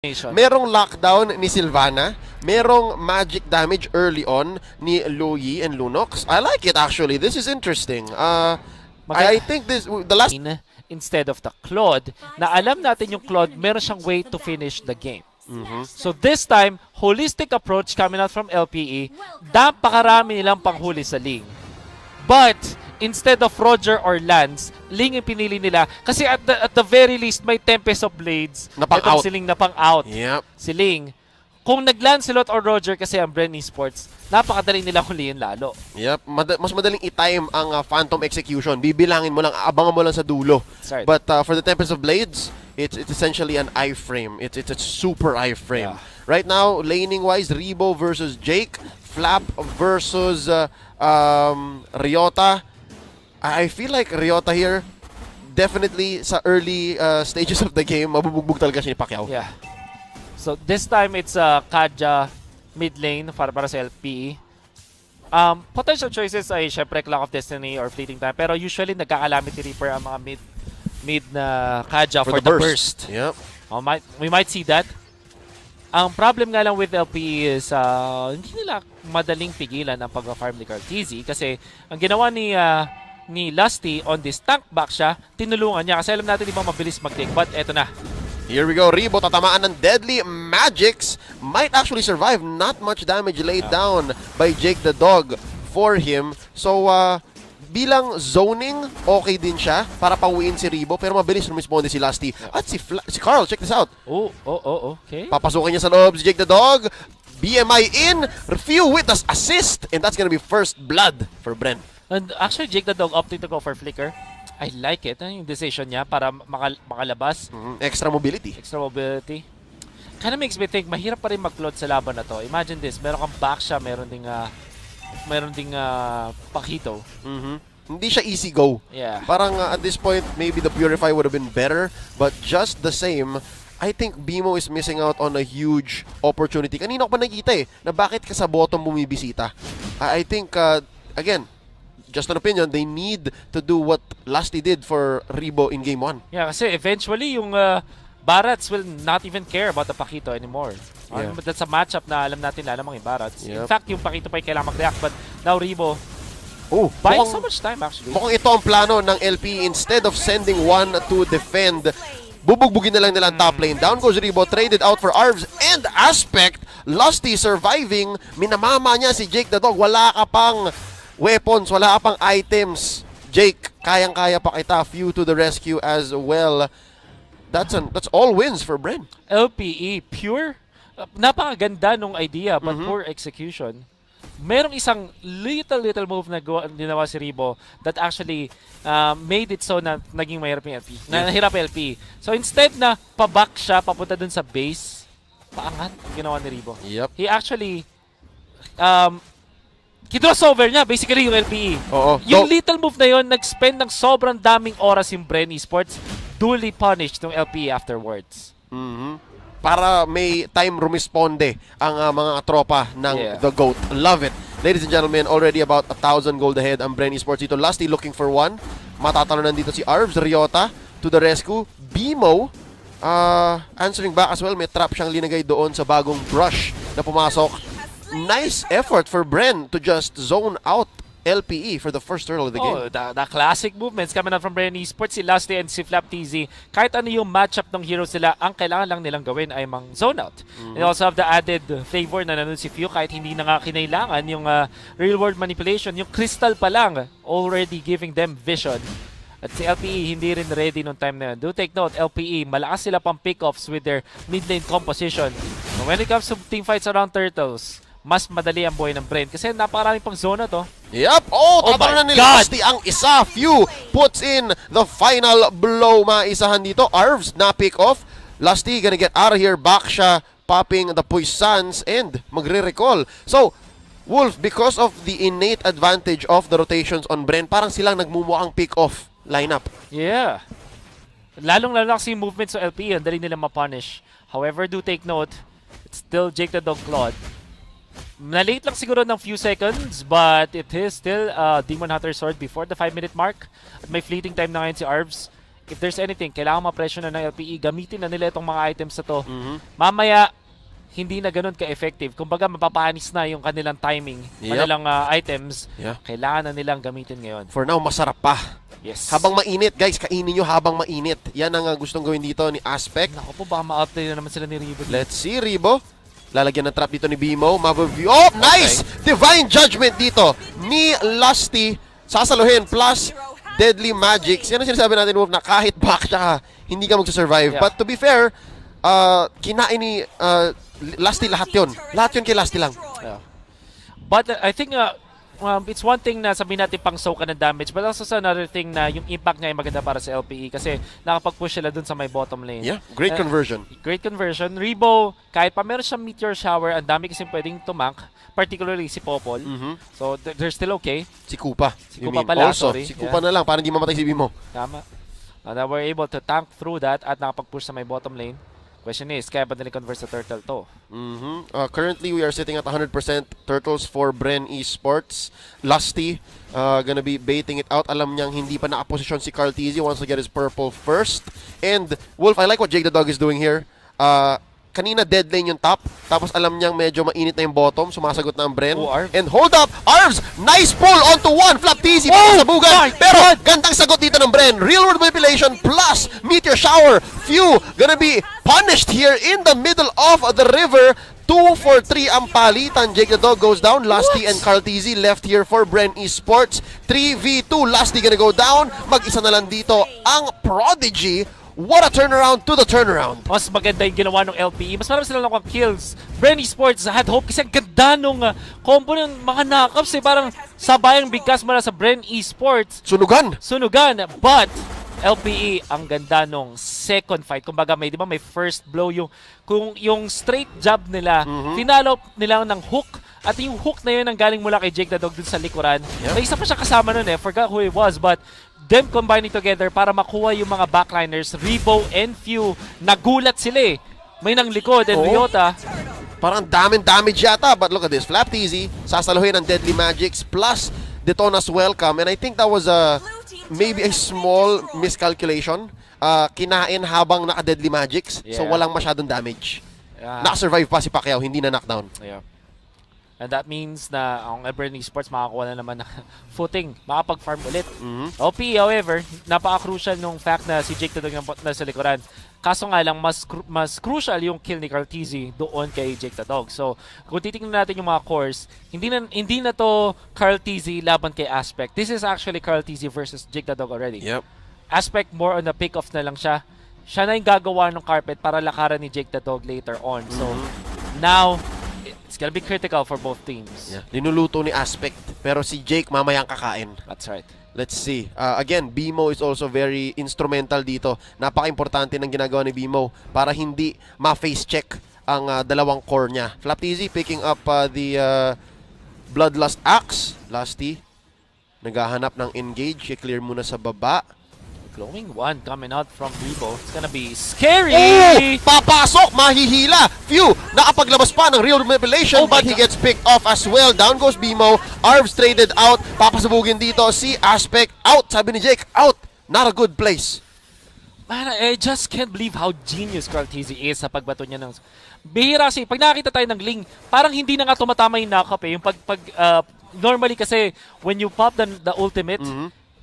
Merong lockdown ni Sylvana, merong magic damage early on ni Luyi and Lunox. I like it actually. This is interesting. I think this the last instead of the Claude, na alam natin yung Claude, meron siyang way to finish the game. So this time, holistic approach coming out from LPE, napakarami nilang panghuli sa Ling. But instead of Roger or Lance, Ling yung pinili nila kasi at the very least may Tempest of Blades na pang out. Si Ling na pang out. Yep. Si Ling. Kung nag-Lancelot or Roger kasi ang Bren Esports, napakadaling nila huliin lalo. Yep, mas madaling i-time ang Phantom Execution. Bibilangin mo lang, abangan mo lang sa dulo. Right. But for the Tempest of Blades, it's essentially an iframe. It's a super iframe. Yeah. Right now, laning-wise, Rebo versus Jake, Flap versus Ryota. I feel like Ryota here, definitely sa early stages of the game, mabubugbog talaga siya ni Pacquiao. Yeah. So this time it's Kaja mid lane para sa LPE. Potential choices ay syempre Clock of Destiny or Fleeting Time, pero usually nagka-Calamity Reaper ang mga mid na Kaja for the burst. Yep. We might see that. Ang problem nga lang with LPE is hindi nila madaling pigilan ang pag-farm ni Carteezy kasi ang ginawa ni Lusty on this tank back siya, tinulungan niya kasi alam natin di ba mabilis mag-take, but eto na. Here we go, Rebo tatamaan ng Deadly Magics. Might actually survive. Not much damage laid down by Jake the Dog for him. So, bilang zoning, okay din siya para pauwiin si Rebo. Pero mabilis rumisponde si Lusty. At si Carl, check this out. Okay. Papasukin niya sa loob si Jake the Dog. BMI in. Few with us assist. And that's gonna be first blood for Bren. And actually, Jake the Dog opted to go for Flicker. I like it. Yung decision niya para makalabas. Extra mobility. Kind of makes me think, mahirap pa rin mag-load sa laban na to. Imagine this, meron kang back siya, meron ding Pakito. Hindi siya easy go. Yeah. Parang at this point, maybe the Purify would have been better. But just the same, I think Bimo is missing out on a huge opportunity. Kanina ko pa nakita na bakit ka sa bottom bumibisita. I think, again, just an opinion, they need to do what Lusty did for Rebo in Game 1. Yeah, kasi eventually yung Barats will not even care about the Pakito anymore. Yeah. That's a matchup na alam natin alam yung Barats. Yep. In fact, yung Pakito pa yung kailangan mag-react, but now Rebo buying so much time actually. Mukhang ito ang plano ng LP. Instead of sending one to defend, bubugbugin na lang nila ang top lane. Down goes Rebo, traded out for Arvs and Aspect. Lusty surviving. Minamama niya si Jake the Dog. Wala ka pang weapons, wala pang items. Jake, kayang-kaya pa kita. Few to the rescue as well. That's all wins for Bren. LPE, pure. Napakaganda nung idea, but poor execution. Merong isang little move na ginawa si Rebo that actually made it so na naging mahirap yung LPE. Nahirap yung LPE. So instead na paback siya, papunta dun sa base, paangat ang ginawa ni Rebo. Yep. He actually crossover niya, basically yung LPE. Oo. Yung little move na yun, nag-spend ng sobrang daming oras yung Bren Esports, duly punished ng LPE afterwards. Para may time rumisponde ang mga tropa ng The GOAT. Love it. Ladies and gentlemen, already about 1,000 gold ahead ang Bren Esports dito. Lusty looking for one. Matatalunan dito si Arvs, Ryota to the rescue. Bimo answering back as well. May trap siyang linagay doon sa bagong brush na pumasok. Nice effort for Bren to just zone out LPE for the first turtle of the game. The classic movements coming out from Bren Esports, si Lusty and si Flap TZ. Kahit ano yung matchup ng heroes nila, ang kailangan lang nilang gawin ay mang zone out. They also have the added flavor na nanood si Few kahit hindi na nga kinailangan yung real world manipulation. Yung crystal pa lang already giving them vision. At si LPE hindi rin ready nung time na yun. Do take note, LPE, malakas sila pang pick-offs with their mid lane composition. But when it comes to team fights around turtles, mas madali ang buhay ng Bren kasi napakarami pang zona to. Yep. Tatalunan ni Lusty ang isa. Few puts in the final blow. Maisahan dito. Arvs na pick off. Lusty gonna get out of here. Back siya, popping the puissance and magre-recall. So, Wolf, because of the innate advantage of the rotations on Bren, parang silang nagmumukhang pick off lineup. Yeah. Lalong-lalo kasi yung movement sa LPE, ang dali nila ma-punish. However, do take note, it's still Jake the Dog Claude. Na-late lang siguro ng few seconds, but it is still Demon Hunter Sword before the 5-minute mark. At may fleeting time na ngayon si Arvs. if there's anything, kailangan ma-pressure na ng LPE, gamitin na nila itong mga items na to. Mamaya, hindi na ganun ka-effective. Kumbaga, mapapanis na yung kanilang timing, kanilang items. Kailangan na nilang gamitin ngayon. For now, masarap pa. Yes. Habang mainit, guys, kainin nyo habang mainit. Yan ang gustong gawin dito ni Aspect. Naku po, baka ma-update na naman sila ni Rebo. Let's see, Rebo. Lalagyan ng trap dito ni Bimo. Oh, nice! Divine Judgment dito ni Lusty. Sasaluhin plus Deadly Magics. Yan ang sinasabi natin, Wolf, na kahit back siya, hindi ka magsasurvive. But to be fair, kinain ni Lusty lahat yun. Lahat yun kay Lusty lang. But I think it's one thing na sabihin natin pang soak ka ng damage, but also another thing na yung impact niya ay maganda para sa LPE kasi nakapag-push sila dun sa may bottom lane. Yeah, great conversion. Great conversion. Rebo, kahit pa meron siyang Meteor Shower, ang dami kasi pwedeng tumank, particularly si Popol. So they're still okay. Si Kupa. Si Kupa pala, sorry. Si Kupa na lang para hindi mamatay si Bimo. Tama. That we're able to tank through that at nakapag-push sa may bottom lane. Question is, kaya ba nila convert sa turtle to? Currently, we are sitting at 100% turtles for Bren Esports. Lusty, gonna be baiting it out. Alam niyang hindi pa nakaposisyon si Carl TZ, wants to get his purple first. And, Wolf, I like what Jake the Dog is doing here. Kanina dead lane yung top, tapos alam niyang medyo mainit na yung bottom, sumasagot na ang Bren. And hold up, Arvs, nice pull onto one, Flap TZ, sabugan. Pero gandang sagot dito ng Bren. Real world manipulation plus Meteor Shower. Few gonna be punished here in the middle of the river. 2 for 3 ang palitan. Jake the Dog goes down. Lusty and Carl TZ left here for Bren Esports. 3v2. Lusty gonna go down. Mag-isa na lang dito ang Prodigy. What a turnaround to the turnaround. Mas maganda yung ginawa ng LPE. Mas marami sila nakuha kills. Bren Esports had hope kasi ang ganda nung combo ng mga knockups eh. Parang sabayang bigkas mula sa Bren Esports. Sunugan. But LPE ang ganda nung second fight. Kumbaga may, di ba, may first blow yung straight jab nila. Finalo nila ng hook. At yung hook na yun ang galing mula kay Jake the Dog dun sa likuran. May isa pa siya kasama nun eh. Forgot who it was, but them combining together para makuha yung mga backliners. Rebo and Few, nagulat sila eh. May nang likod and Ryota. Parang daming damage yata. But look at this. Flap TZ, sasaluhin ng Deadly Magics plus Detona's Welcome. And I think that was maybe a small miscalculation. Kinain habang naka-Deadly Magics. So walang masyadong damage. Naka-survive pa si Pacquiao, hindi na knockdown. And that means na ang Bren Esports makakuha na naman ng footing, makapag-farm ulit. OP, however, napaka-crucial nung fact na si Jake the Dog na sa likuran. Kaso nga lang, mas crucial yung kill ni Carl TZ doon kay Jake the Dog. So, kung titingnan natin yung mga cores, hindi na to Carl TZ laban kay Aspect. This is actually Carl TZ versus Jake the Dog already. Aspect more on the pick-off na lang siya. Siya na yung gagawa ng carpet para lakaran ni Jake the Dog later on. So, now, it's gonna be critical for both teams. Linuluto ni Aspect, pero si Jake mamayang kakain. That's right. Let's see. Again, Bimo is also very instrumental dito. Napaka-importante ng ginagawa ni Bimo para hindi ma-face check ang dalawang core niya. Flap TZ picking up the Bloodlust Axe. Lusty, naghahanap ng engage. I-clear muna sa baba. Glowing one coming out from Rebo. It's gonna be scary! Papasok! Mahihila! Few! Nakapaglabas pa ng real manipulation but he gets picked off as well. Down goes Bimo. Arvs traded out. Papasabugin dito si Aspect. Out! Sabi ni Jake. Out! Not a good place. Man, I just can't believe how genius Carl TZ is sa pagbato niya ng... Bihira kasi, pag nakakita tayo ng Ling, parang hindi na nga tumatama yung knock-up eh. Yung normally kasi, when you pop the ultimate,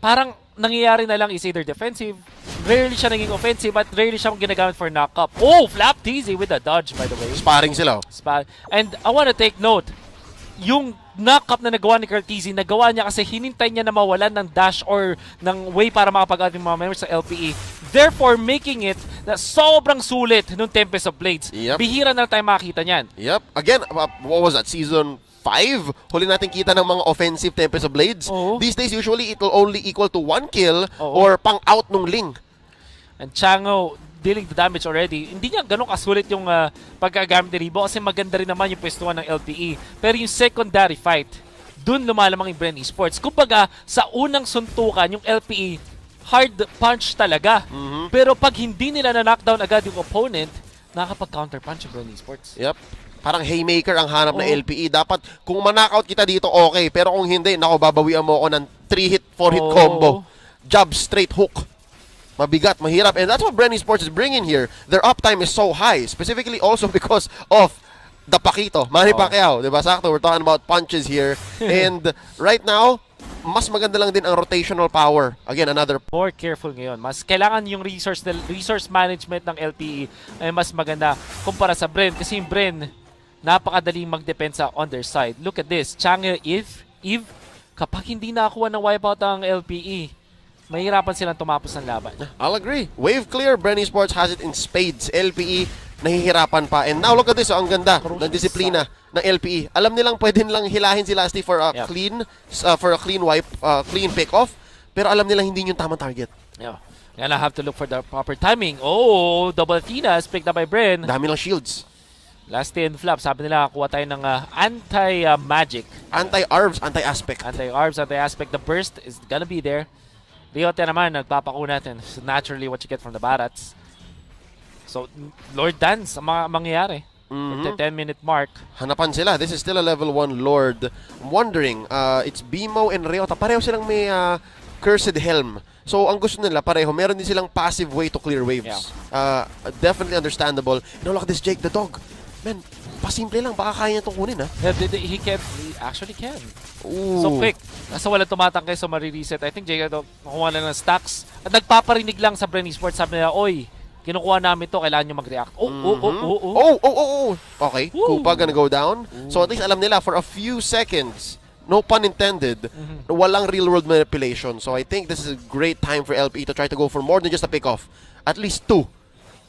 parang nangyayari na lang is either defensive, rarely siya naging offensive, but rarely siya ginagamit for knock-up. Flap TZ with a dodge, by the way. Sparring sila. And I wanna take note, yung knock-up na nagawa ni Carl TZ, nagawa niya kasi hinintay niya na mawalan ng dash or ng way para makapag-out yung mga members sa LPE. Therefore, making it na sobrang sulit nung Tempest of Blades. Bihira na tayo makakita niyan. Again, what was that? Season 5, huli natin kita ng mga offensive Tempest of Blades. These days, usually, it will only equal to 1 kill or pang-out nung Ling. And Chango, dealing the damage already, hindi niya ganun kasulit yung pagkagamit ni Rebo kasi maganda rin naman yung pwestuhan ng LPE. Pero yung secondary fight, dun lumalamang yung Bren Esports. Kumbaga, sa unang suntukan, yung LPE, hard punch talaga. Pero pag hindi nila na-knockdown agad yung opponent, nakakapag-counter punch yung Bren Esports. Parang haymaker ang hanap na LPE. Dapat, kung ma-knockout kita dito, okay. Pero kung hindi, babawian mo ako ng 3-hit, 4-hit combo. Jab, straight hook. Mabigat, mahirap. And that's what Bren Esports is bringing here. Their uptime is so high. Specifically also because of the Pakito. Manny Pacquiao. Diba? Sakto, we're talking about punches here. And right now, mas maganda lang din ang rotational power. Again, another... More careful ngayon. Mas kailangan yung resource management ng LPE ay mas maganda kumpara sa Bren. Kasi yung Bren, napakadaling magdepensa on their side. Look at this. Chang'e, Eve, kapag hindi nakakuha ng wipeout ang LPE, mahirapan silang tumapos ng laban. I'll agree. Wave clear, Bren Esports has it in spades. LPE, nahihirapan pa. And now, look at this. Ang ganda ng disiplina ng LPE. Alam nilang pwede nilang hilahin si Lasty for a clean wipe, clean pick off. Pero alam nilang hindi yung tamang target. Yeah. Gonna have to look for the proper timing. Oh, double Athena is picked up by Bren. Dami lang shields. Lasty and Flap. Sabi nila, kuha tayo ng anti-magic. Anti-arbs, anti-aspect. Anti-arbs, anti-aspect. The burst is gonna be there. Riote naman, nagpapako natin. So naturally what you get from the Barats. So, Lord Dance ang mangyayari. At the 10-minute mark. Hanapan sila. This is still a level 1 Lord. I'm wondering, it's Bimo and Riota. Pareho silang may Cursed Helm. So, ang gusto nila, pareho. Meron din silang passive way to clear waves. Definitely understandable. You know, look at this Jake the Dog. Man, pasimple lang. Baka kaya niya itong kunin, ha? Yeah, he actually can. Ooh. So quick. Nasa wala tumatangkay, so marireset. I think Jake the Dog makuha na ng stacks. At nagpaparinig lang sa Bren Esports. Sabi nila, oy, kinukuha namin to, kailangan nyo mag-react. Okay, Koopa gonna go down. So at least alam nila for a few seconds, no pun intended, walang real-world manipulation. So I think this is a great time for LPE to try to go for more than just a pick-off. At least 2.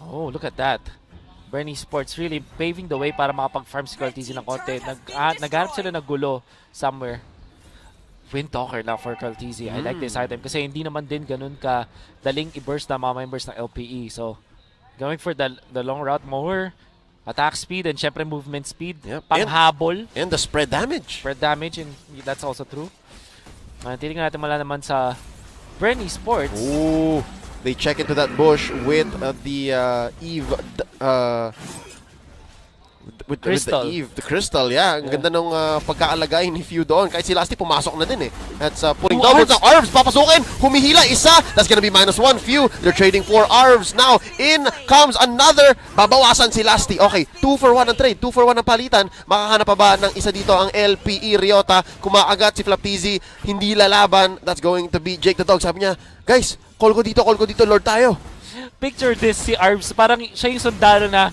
Oh, look at that. Bren Esports really paving the way para makapag-farm si Cartesia ng konti. Naghanap sila ng gulo somewhere. Windtalker na for Cartesia. I like this item kasi hindi naman din ganun ka daling i-burst na mga members ng LPE. So, going for the long route, more attack speed and syempre movement speed. Panghabol. And the spread damage. Spread damage, and that's also true. Titingnan natin naman sa Bren Esports. Ooh, they check into that bush with the Eve... With the crystal, yeah. Ang ganda nung pagkaalagay ni Few doon. Kahit si Lasty pumasok na din eh. That's putting doubles now. Arvs, papasukin. Humihila, isa. That's gonna be -1. Few, they're trading for Arvs. Now, in comes another. Babawasan si Lasty. Okay, 2 for 1 ang trade. 2 for 1 ang palitan. Makahanap pa ba ng isa dito ang LPE Riota? Kumakagat si Flaptizi. Hindi lalaban. That's going to be Jake the Dog. Sabi niya, guys, call ko dito, Lord tayo. Picture this, si Arvs. Parang siya yung sundalo na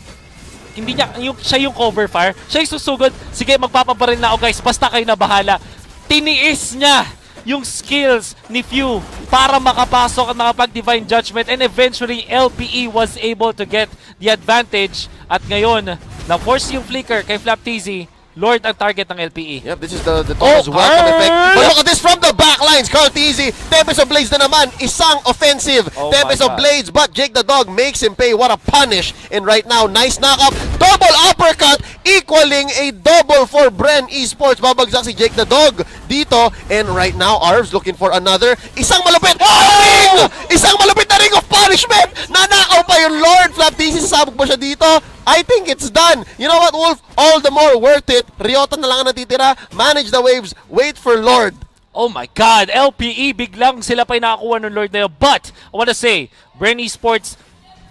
hindi niya, siya yung cover fire. Siya yung susugod. Sige, magpapabaril na ako guys. Basta kayo na bahala. Tiniis niya yung skills ni Few para makapasok at makapag-divine judgment. And eventually, LPE was able to get the advantage. At ngayon, na-force yung flicker kay Flaptizi. Lord ang target ng LPE. Yep, this is the Thomas welcome effect. But look at this from the backlines. Cartesia, Tempest of Blades na naman. Isang offensive. Tempest of Blades, but Jake the Dog makes him pay. What a punish. And right now, nice knock-up. Double uppercut, equaling a double for Bren Esports. Babagsak si Jake the Dog dito. And right now, Arvs looking for another. Isang malupit. Ring! Isang malupit na ring of punishment. Nanakaw pa yung Lord. Flaptizi, sasabog pa siya dito. I think it's done. You know what, Wolf? All the more worth it. Riota na lang ang natitira. Manage the waves. Wait for Lord. Oh my God. LPE, biglang sila pa yung nakakuha ng Lord na yun. But, I wanna say, Bren Esports,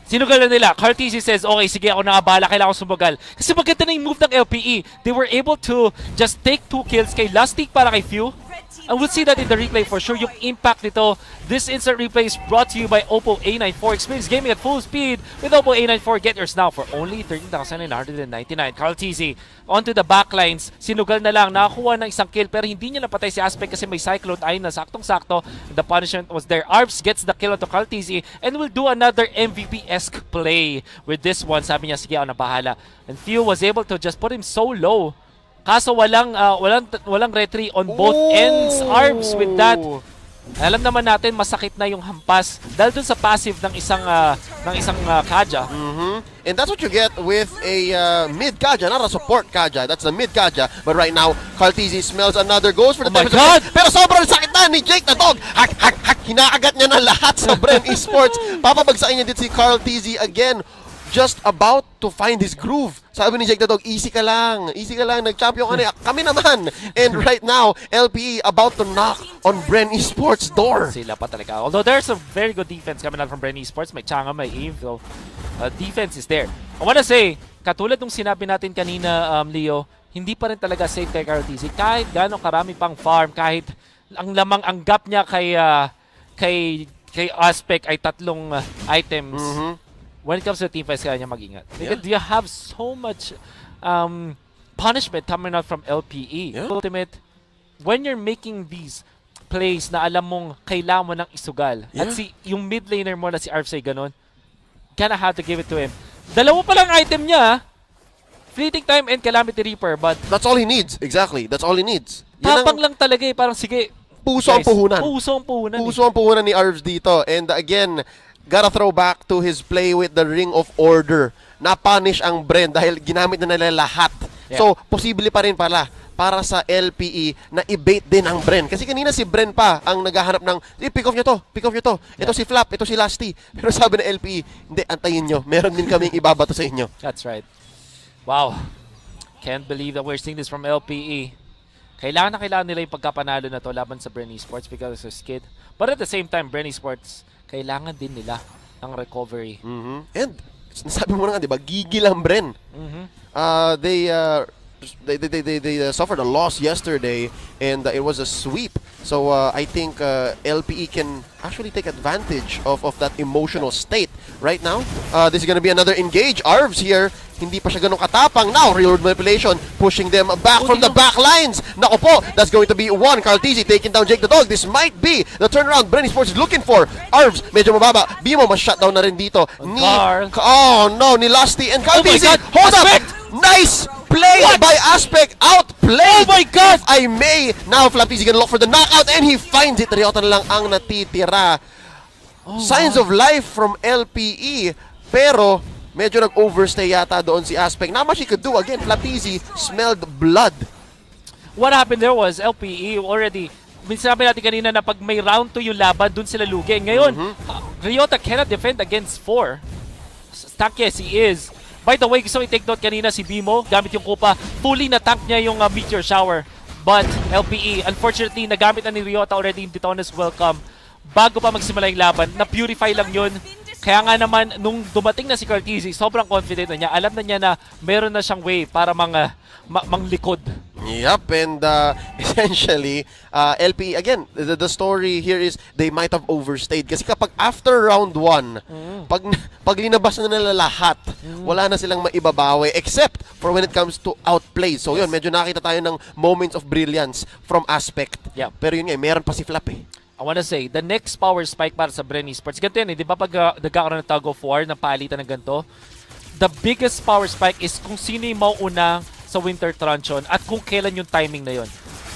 sinugal na nila. Cartesia says, okay, sige, ako nakabala. Kailangan ko sumugal. Kasi maganda na yung move ng LPE. They were able to just take 2 kills kay Lastic para kay Few. And we'll see that in the replay for sure. Yung impact nito, this instant replay is brought to you by Oppo A94. Experience gaming at full speed with Oppo A94. Get yours now for only 13,999. Cartesia onto the backlines. Sinugal na lang. Nakakuha ng isang kill pero hindi niya napatay si Aspect kasi may Cyclone Eye na saktong-sakto. The punishment was there. Arvs gets the kill onto Cartesia and will do another MVP-esque play with this one. Sabi niya, sige, ako na bahala. And Few was able to just put him so low. Kaso walang retry on both ends. Arvs with that. Alam naman natin masakit na yung hampas dahil dun sa passive ng isang Kaja. And that's what you get with a mid Kaja, not a support Kaja. That's the mid Kaja. But right now, Cartesia smells another, goes for the my God! Pero sobrang sakit na ni Jake the Dog. Hinaagat niya na lahat sa Bren Esports. Papabagsakin niya din si Cartesia again. just about to find his groove. Sabi ni Jake the Dog, easy ka lang, nag-champion ka na, kami naman. And right now, LPE about to knock on Bren Esports' door. Sila pa talaga. Although there's a very good defense coming out from Bren Esports. May Changa, may Eve. So, defense is there. I wanna say, katulad nung sinabi natin kanina, Leo, hindi pa rin talaga safe kay RTZ. Kahit gano'ng karami pang farm, kahit ang gap niya kay Aspect ay 3 items. When it comes to team fights, kaya niya mag-ingat. Because you have so much punishment coming out from LPE. Ultimate, when you're making these plays na alam mong kailangan mo ng isugal, at yung mid laner mo na si Arvsay ganun, gonna have to give it to him. Dalawa pa lang item niya, Fleeting Time and Calamity Reaper, but that's all he needs. Exactly. That's all he needs. Tapang lang talaga eh. Parang sige. Puso ang puhunan. Puso ang puhunan. Puso ang puhunan ni Arvs dito. And again, gotta throw back to his play with the Ring of Order. Na-punish ang Bren dahil ginamit na nila lahat. So, posible pa rin pala para sa LPE na i-bait din ang Bren. Kasi kanina si Bren pa ang naghahanap ng, pick off nyo to. Ito si Flap, ito si Lasty. Pero sabi ng LPE, hindi, antayin nyo. Meron din kaming ibabato sa inyo. That's right. Wow. Can't believe that we're seeing this from LPE. Kailangan nila yung pagkapanalo na to laban sa Bren Esports because of Skid. But at the same time, Bren Esports, kailangan din nila ng recovery. And, nasabi mo na nga, di ba? Gigil ang Bren. They suffered a loss yesterday and it was a sweep. So I think LPE can actually take advantage of that emotional state right now. This is going to be another engage. Arvs here, hindi pa siya ganun katapang. Now, real manipulation, pushing them back from the back lines. Nako po, that's going to be one. Cartesi taking down Jake the Dog. This might be the turnaround Bren Esports is looking for. Arvs, medyo mababa. Bimo, mas-shutdown na rin dito. Ni Lusty and Cartesi. Hold up! Nice play by Aspect. Outplayed. Oh my God! If I may. Now, Flappies gonna look for the knockout and he finds it. Ryota na lang ang natitira. Signs of life from LPE. Pero, medyo nag-overstay yata doon si Aspect. Not much he could do. Again, Flappies smelled blood. What happened there was LPE already, sabi natin kanina na pag may round 2 yung laban, dun sila lugi. Ngayon, Ryota cannot defend against 4. Stuck, yes, he is. By the way, gusto ko i-take note kanina si Bimo, gamit yung kupa, fully na-tank niya yung Meteor Shower. But LPE, unfortunately, nagamit na ni Ryota already yung Detona's Welcome. Bago pa magsimula yung laban, na-purify lang yun. Kaya nga naman, nung dumating na si Cartesi, sobrang confident na niya. Alam na niya na meron na siyang way para manglikod. Yep, and essentially, LPE, again, the story here is they might have overstayed. Kasi kapag after round 1, pag linabas na nila lahat, wala na silang maibabawi except for when it comes to outplay. So yun, medyo nakita tayo ng moments of brilliance from Aspect. Pero yun nga, meron pa si Flap eh. I wanna say, the next power spike para sa Bren Esports, ganito yan eh, di ba pag nagkakaroon ng tug of war, na palitan ng ganito, the biggest power spike is kung sino yung mauuna sa Winter Truncheon at kung kailan yung timing na yun.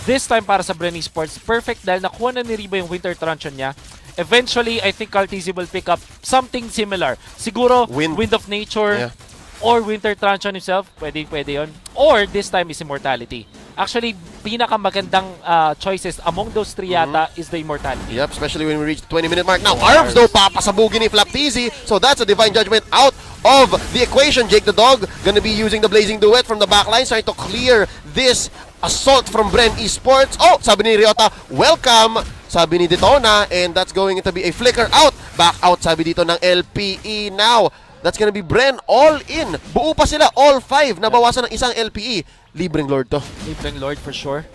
This time para sa Bren Esports, perfect dahil nakuha na ni Riba yung Winter Truncheon niya. Eventually, I think Cartesi will pick up something similar. Siguro, Wind of Nature, or Winter Truncheon himself, pwede yun. Or this time is Immortality. Actually, pinakamagandang choices among those 3 yata is the Immortality. Yep, especially when we reach the 20-minute mark. Now, Arvs though, papasabugin ni Flaptizi. So that's a Divine Judgment out of the equation. Jake the Dog gonna be using the Blazing Duet from the backline, trying to clear this assault from Bren Esports. Oh, sabi ni Ryota, welcome. Sabi ni Detona, and that's going to be a flicker out. Back out, sabi dito ng LPE now. That's gonna be Bren all in. Buo pa sila, all 5. Nabawasan ng isang LPE. Libreng Lord to. Libreng Lord for sure.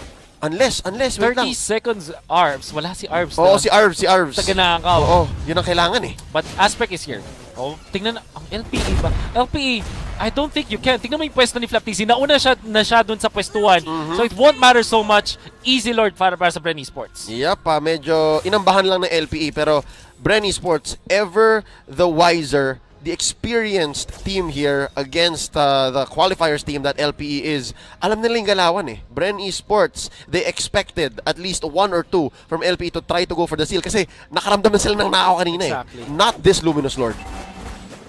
Unless, 30 seconds Arvs. Wala si Arvs. Oo, si Arvs. Taganakaw. Oo, yun ang kailangan eh. But Aspect is here. Oh, tingnan ang LPE ba? LPE, I don't think you can. Tingnan mo yung pwesto ni Flaptizi. Nauna na siya dun sa pwestuhan. So it won't matter so much. Easy Lord para sa Bren Esports. Yep, medyo inambahan lang ng LPE. Pero Bren Esports, ever the wiser, the experienced team here against the qualifiers team that LPE is. Alam nila yung galawan eh. Bren Esports, they expected at least 1 or 2 from LPE to try to go for the seal kasi nakaramdam na sila ng nakaw kanina eh. Not this Luminous Lord.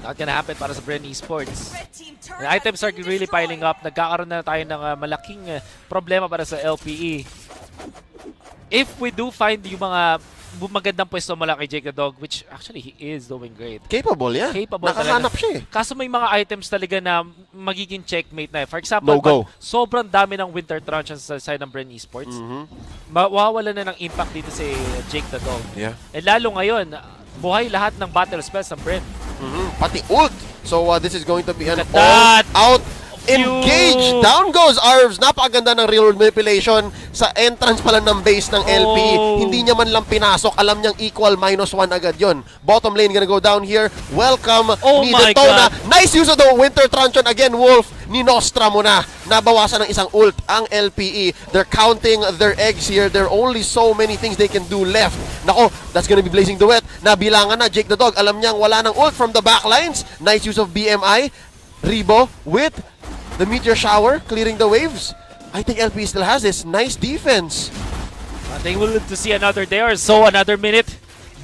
Not gonna happen para sa Bren Esports. The items are really piling up. Nagkakaroon na tayo ng malaking problema para sa LPE. If we do find yung mga magandang pwesto mula kay Jake the Dog, which actually he is doing great. Capable, yeah. Capable Nakahanap talaga. siya Kaso may mga items talaga na magiging checkmate na. For example, No go. sobrang dami ng Winter Truncheons sa side ng Bren Esports. Mawawala na ng impact dito si Jake the Dog. Yeah. Lalo ngayon, buhay lahat ng battle spells ng Bren. Pati ult. So this is going to be an That all-out engage. Down goes Arvs. Napakaganda ng real-world manipulation sa entrance pala ng base ng LP. Hindi niya man lang pinasok. Alam niyang equal -1 agad yon. Bottom lane gonna go down here. Welcome ni Detona. Nice use of the Winter Truncheon again, Wolf. Ni Nostra mo na. Nabawasan ng isang ult ang LPE. They're counting their eggs here. There are only so many things they can do left. Nako, that's gonna be Blazing Duet. Nabilangan na Jake the Dog. Alam niyang wala ng ult from the backlines. Nice use of BMI. Ribo with the meteor shower, clearing the waves. I think LP still has this. Nice defense. They will live to see another day or so, another minute.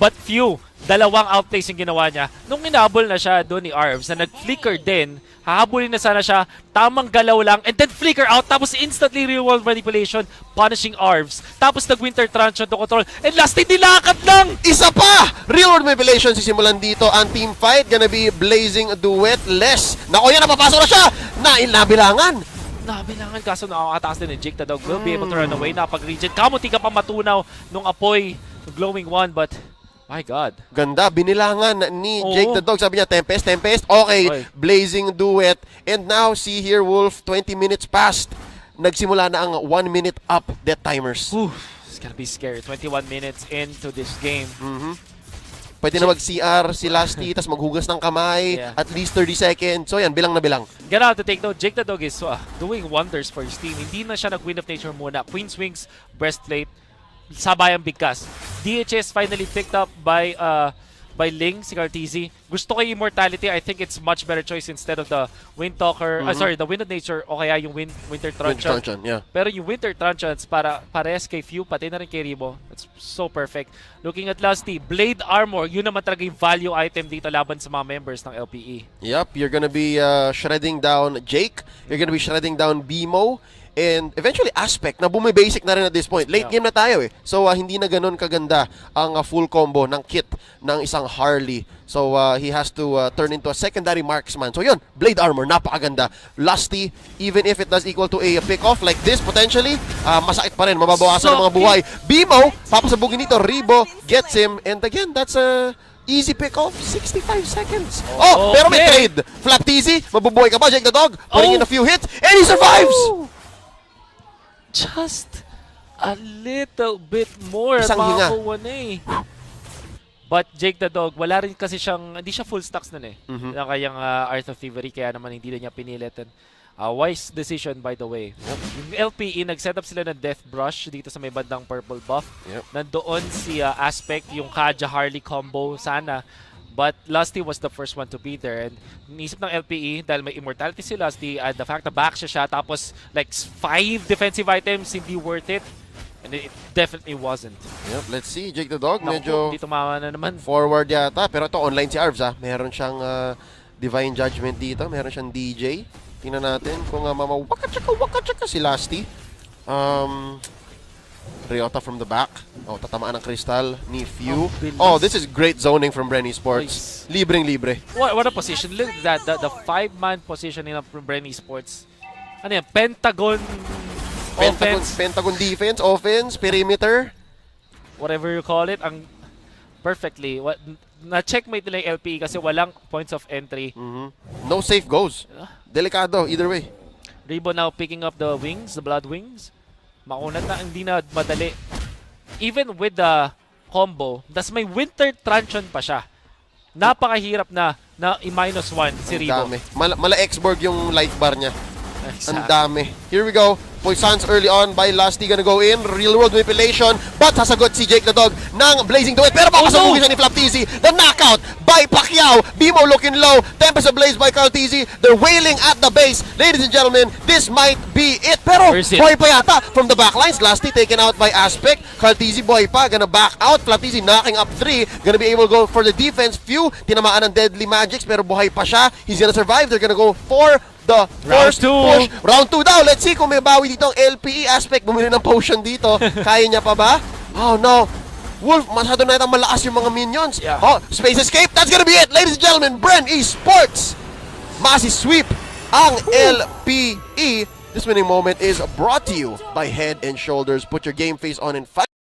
But few. Dalawang outplays yung ginawa niya. Nung inabol na siya doon ni Arvs na nag-flicker din, hahabulin na sana siya, tamang galaw lang, and then flicker out, tapos instantly real-world manipulation, punishing Arvs. Tapos nag-Winter Truncheon to control, and last nilakad lang! Isa pa! Real-world manipulation sisimulan dito. Ang team fight gonna be Blazing Duet less. Nako yan, napapasok na siya! Nabilangan! Nabilangan kaso nakakataas din ni Jake the Dog. Will be able to run away. Napag-regen. Kamuti ka pa matunaw nung apoy, glowing one, but my God. Ganda, binilangan ni Jake the Dog. Sabi niya, Tempest, Tempest. Okay, Blazing Duet. And now, see here, Wolf, 20 minutes past. Nagsimula na ang 1 minute up death timers. It's gonna be scary. 21 minutes into this game. Pwede na mag-CR si Lasty, tas maghugas ng kamay. At least 30 seconds. So yan, bilang na bilang. Gonna have to take note, Jake the Dog is doing wonders for his team. Hindi na siya nag-Wind of Nature muna. Queen's Wings, Breastplate, sabayang bigkas. DHS finally picked up by Ling, si Carteezy. Gusto ko yung Immortality. I think it's much better choice instead of the Wind Talker. Sorry, the Wind of Nature o kaya yung Winter Truncheon. Pero yung Winter Truncheons parehas kay Few, pati na rin kay Ribo. It's so perfect. Looking at Lasty, Blade Armor, yun naman talaga yung value item dito laban sa mga members ng LPE. Yep, you're gonna be shredding down Jake. You're gonna be shredding down BMO. And eventually Aspect na bumibasic na rin at this point. Late game na tayo eh. So hindi na ganun kaganda ang full combo ng kit ng isang Harley. So he has to turn into a secondary marksman. So yun, Blade Armor, napakaganda. Lusty, even if it does equal to a pick-off like this potentially, masakit pa rin, mababawasan ng mga buhay. Bimo, papasabugin dito, Ribo gets him. And again, that's a easy pick-off, 65 seconds. Pero may trade. Flap TZ, mabubuhay ka ba, Jake the Dog? Putting in a few hits, and he survives! Just a little bit more. Isang hinga. But Jake the Dog, wala rin kasi siyang, hindi siya full stacks nun eh. Ng kayang Art of Thievery, kaya naman hindi na niya pinilit. And, wise decision by the way. Yung LPE, nag-set up sila ng Death Brush dito sa may bandang purple buff. Nandoon si Aspect, yung Kaja Harley combo sana. But Lusty was the first one to be there. And nisip ng LPE, dahil may immortality si Lusty, and the fact na back siya, tapos like 5 defensive items, hindi worth it. And it definitely wasn't. Yep, let's see. Jake the Dog, Naku, medyo dito na naman. Forward yata. Pero ito, online si Arvs ha. Meron siyang Divine Judgment dito. Meron siyang DJ. Tingnan natin kung wakachaka si Lusty. Ryota from the back. Tatamaan ng Crystal ni Few. This is great zoning from Bren Esports. Libreng-libre. What a position. Look at that. The 5-man positioning of Bren Esports. Ano yan? Pentagon offense. Pentagon defense, offense, perimeter. Whatever you call it. Ang perfectly. Na-checkmate nila yung LPE kasi walang points of entry. No safe goes. Delikado, either way. Ribo now picking up the wings, the blood wings. Makunat na, hindi na madali. Even with the combo, das may Winter Truncheon pa siya. Napakahirap na i-1 si Ribo. Ang dami. Mala X-Borg yung light bar niya. Ang dami. Here we go. Poisons early on by Lusty gonna go in. Real world manipulation. But sasagot si Jake the Dog ng Blazing Duet. Pero papasabugin siya ni Flap TZ. The knockout by Pacquiao. Bimo looking low. Tempest ablaze by Carl TZ. They're wailing at the base. Ladies and gentlemen, this might be it. Pero boy pa yata from the backlines. Lusty taken out by Aspect. Carl TZ boy pa. Gonna back out. Flap TZ knocking up 3. Gonna be able to go for the defense. Few. Tinamaan ng Deadly Magics. Pero buhay pa siya. He's gonna survive. They're gonna go for the first push. Round 2 daw. Let's see kung may bawi dito ang LPE. Aspect bumili ng potion dito. Kaya niya pa ba? Oh no. Wolf, masyado na itang malakas yung mga minions. Yeah. Oh, space escape. That's gonna be it, ladies and gentlemen. Bren Esports masi-sweep ang LPE. This winning moment is brought to you by Head and Shoulders. Put your game face on and fight.